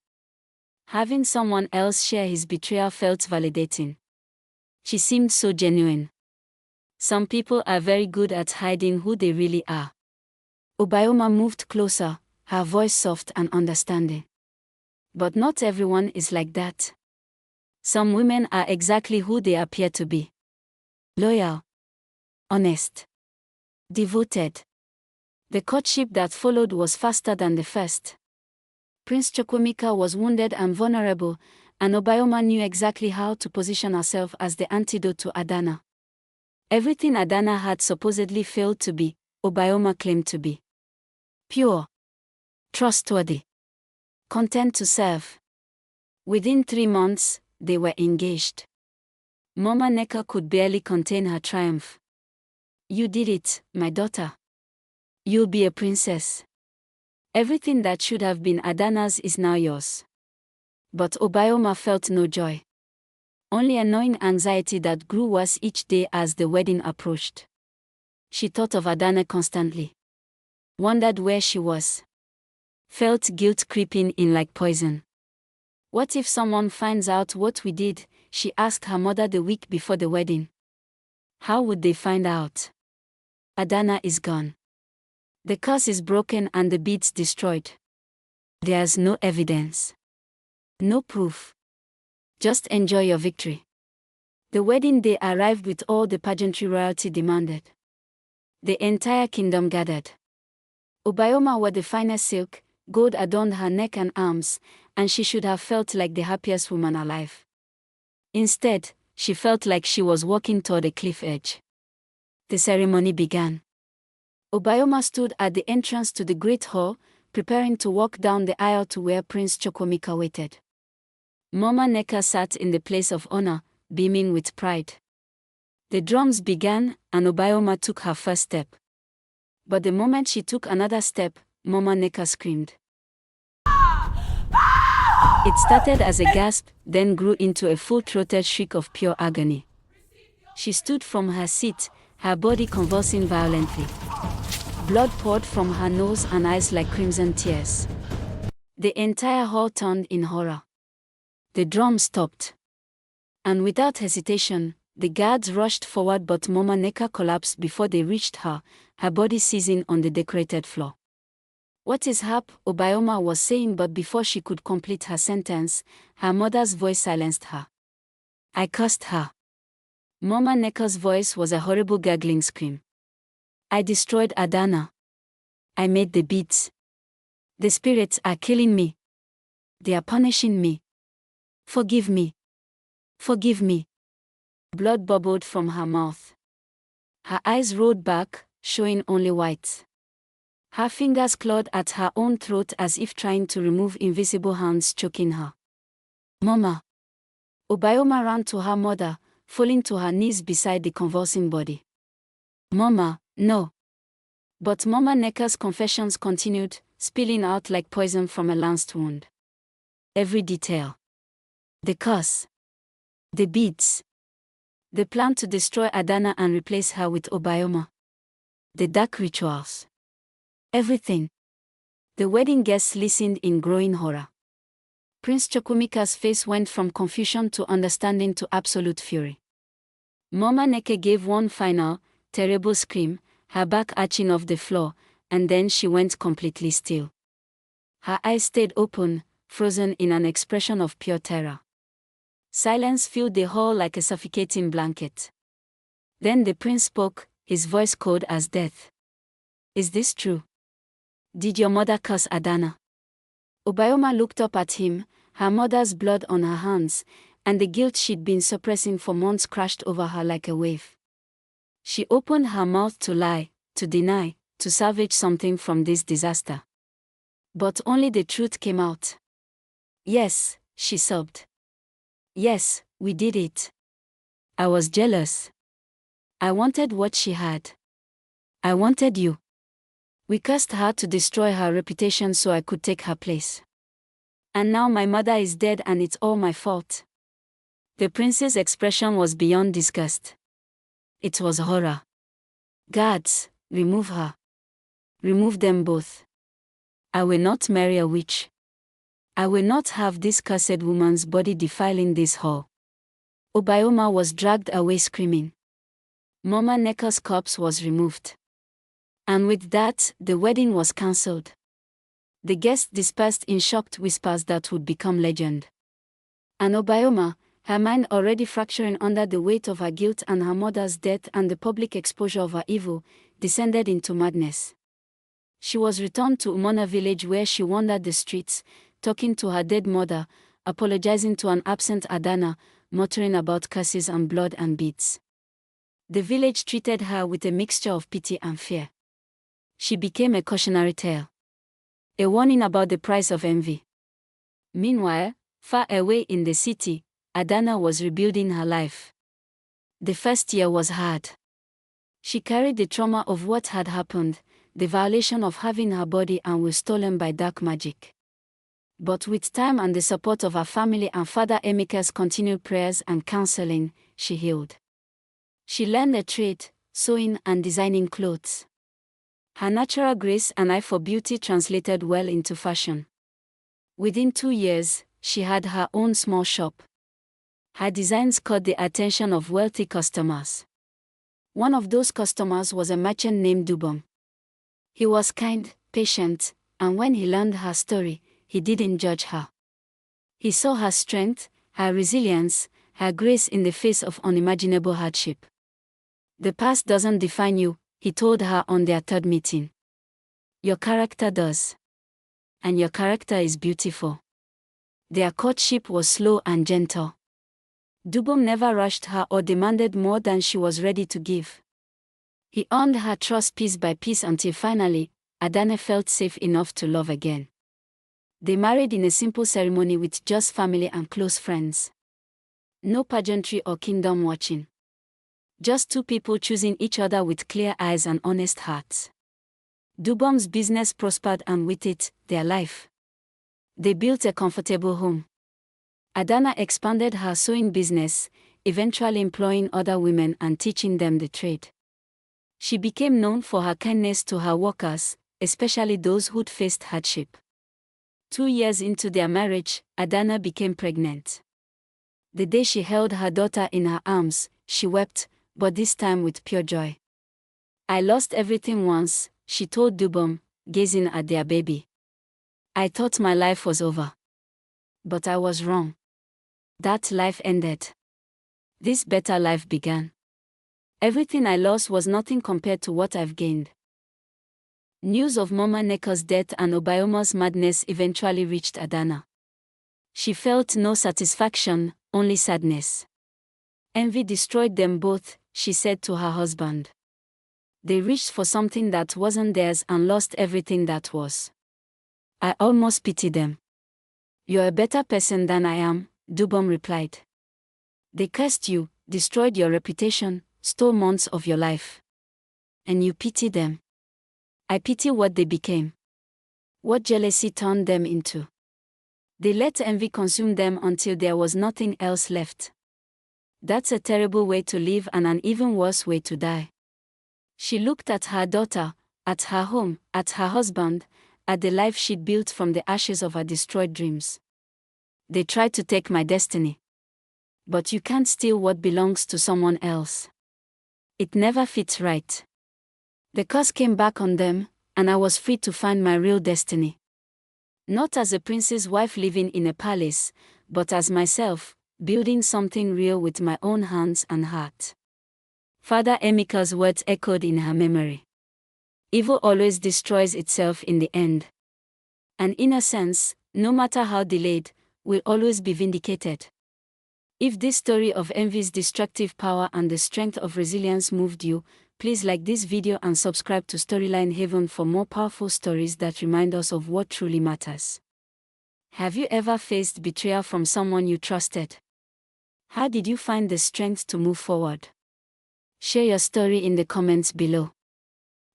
S1: Having someone else share his betrayal felt validating. She seemed so genuine. Some people are very good at hiding who they really are. Obioma moved closer, her voice soft and understanding. But not everyone is like that. Some women are exactly who they appear to be. Loyal, honest, devoted. The courtship that followed was faster than the first. Prince Chukwuemeka was wounded and vulnerable, and Obioma knew exactly how to position herself as the antidote to Adanna. Everything Adanna had supposedly failed to be, Obioma claimed to be. Pure, trustworthy, content to serve. Within 3 months, they were engaged. Mama Nneka could barely contain her triumph. "You did it, my daughter. You'll be a princess. Everything that should have been Adanna's is now yours." But Obioma felt no joy. Only a gnawing anxiety that grew worse each day as the wedding approached. She thought of Adanna constantly. Wondered where she was. Felt guilt creeping in like poison. "What if someone finds out what we did?" she asked her mother the week before the wedding. "How would they find out? Adanna is gone. The curse is broken and the beads destroyed. There's no evidence. No proof. Just enjoy your victory." The wedding day arrived with all the pageantry royalty demanded. The entire kingdom gathered. Obioma wore the finest silk, gold adorned her neck and arms, and she should have felt like the happiest woman alive. Instead, she felt like she was walking toward a cliff edge. The ceremony began. Obioma stood at the entrance to the great hall, preparing to walk down the aisle to where Prince Chukwuemeka waited. Mama Nneka sat in the place of honor, beaming with pride. The drums began, and Obioma took her first step. But the moment she took another step, Mama Nneka screamed. It started as a gasp, then grew into a full-throated shriek of pure agony. She stood from her seat, her body convulsing violently. Blood poured from her nose and eyes like crimson tears. The entire hall turned in horror. The drum stopped. And without hesitation, the guards rushed forward, but Mama Nneka collapsed before they reached her, her body seizing on the decorated floor. "What is hap?" Obioma was saying, but before she could complete her sentence, her mother's voice silenced her. "I cursed her." Mama Nneka's voice was a horrible gurgling scream. "I destroyed Adanna. I made the beads. The spirits are killing me. They are punishing me. Forgive me. Forgive me." Blood bubbled from her mouth. Her eyes rolled back, showing only white. Her fingers clawed at her own throat as if trying to remove invisible hands choking her. "Mama." Obioma ran to her mother, falling to her knees beside the convulsing body. "Mama, no." But Mama Nneka's confessions continued, spilling out like poison from a lanced wound. Every detail. The curse. The beads. The plan to destroy Adanna and replace her with Obioma. The dark rituals. Everything. The wedding guests listened in growing horror. Prince Chukwuemeka's face went from confusion to understanding to absolute fury. Mama Nneka gave one final, terrible scream, her back arching off the floor, and then she went completely still. Her eyes stayed open, frozen in an expression of pure terror. Silence filled the hall like a suffocating blanket. Then the prince spoke, his voice cold as death. "Is this true? Did your mother curse Adanna?" Obioma looked up at him, her mother's blood on her hands, and the guilt she'd been suppressing for months crashed over her like a wave. She opened her mouth to lie, to deny, to salvage something from this disaster. But only the truth came out. "Yes," she sobbed. "Yes, we did it. I was jealous. I wanted what she had. I wanted you. We cursed her to destroy her reputation so I could take her place. And now my mother is dead and it's all my fault." The prince's expression was beyond disgust. It was horror. "Guards, remove her. Remove them both. I will not marry a witch. I will not have this cursed woman's body defiling this hall." Obioma was dragged away screaming. Mama Nneka's corpse was removed. And with that, the wedding was cancelled. The guests dispersed in shocked whispers that would become legend. And Obioma, her mind already fracturing under the weight of her guilt and her mother's death and the public exposure of her evil, descended into madness. She was returned to Umona village where she wandered the streets, talking to her dead mother, apologizing to an absent Adanna, muttering about curses and blood and beads. The village treated her with a mixture of pity and fear. She became a cautionary tale, a warning about the price of envy. Meanwhile, far away in the city, Adanna was rebuilding her life. The first year was hard. She carried the trauma of what had happened, the violation of having her body and will stolen by dark magic. But with time and the support of her family and Father Emeka's continued prayers and counseling, she healed. She learned a trade, sewing and designing clothes. Her natural grace and eye for beauty translated well into fashion. Within 2 years, she had her own small shop. Her designs caught the attention of wealthy customers. One of those customers was a merchant named Dubom. He was kind, patient, and when he learned her story, he didn't judge her. He saw her strength, her resilience, her grace in the face of unimaginable hardship. "The past doesn't define you," he told her on their third meeting. "Your character does. And your character is beautiful." Their courtship was slow and gentle. Dubom never rushed her or demanded more than she was ready to give. He earned her trust piece by piece until finally, Adanna felt safe enough to love again. They married in a simple ceremony with just family and close friends. No pageantry or kingdom watching. Just two people choosing each other with clear eyes and honest hearts. Dubom's business prospered and with it, their life. They built a comfortable home. Adanna expanded her sewing business, eventually employing other women and teaching them the trade. She became known for her kindness to her workers, especially those who'd faced hardship. 2 years into their marriage, Adanna became pregnant. The day she held her daughter in her arms, she wept, but this time with pure joy. "I lost everything once," she told Dubom, gazing at their baby. "I thought my life was over. But I was wrong. That life ended. This better life began. Everything I lost was nothing compared to what I've gained." News of Mama Neko's death and Obayoma's madness eventually reached Adanna. She felt no satisfaction, only sadness. "Envy destroyed them both," she said to her husband. "They reached for something that wasn't theirs and lost everything that was. I almost pity them." "You're a better person than I am," Dubom replied. "They cursed you, destroyed your reputation, stole months of your life. And you pity them. I pity what they became. What jealousy turned them into. They let envy consume them until there was nothing else left. That's a terrible way to live and an even worse way to die." She looked at her daughter, at her home, at her husband, at the life she'd built from the ashes of her destroyed dreams. "They tried to take my destiny. But you can't steal what belongs to someone else. It never fits right. The curse came back on them, and I was free to find my real destiny. Not as a prince's wife living in a palace, but as myself, building something real with my own hands and heart." Father Emeka's words echoed in her memory. Evil always destroys itself in the end. And in a sense, no matter how delayed, will always be vindicated. If this story of envy's destructive power and the strength of resilience moved you, please like this video and subscribe to Storyline Haven for more powerful stories that remind us of what truly matters. Have you ever faced betrayal from someone you trusted? How did you find the strength to move forward? Share your story in the comments below.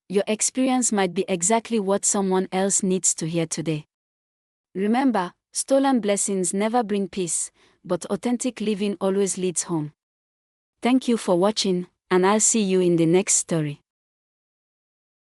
S1: Your experience might be exactly what someone else needs to hear today. Remember, stolen blessings never bring peace, but authentic living always leads home. Thank you for watching, and I'll see you in the next story.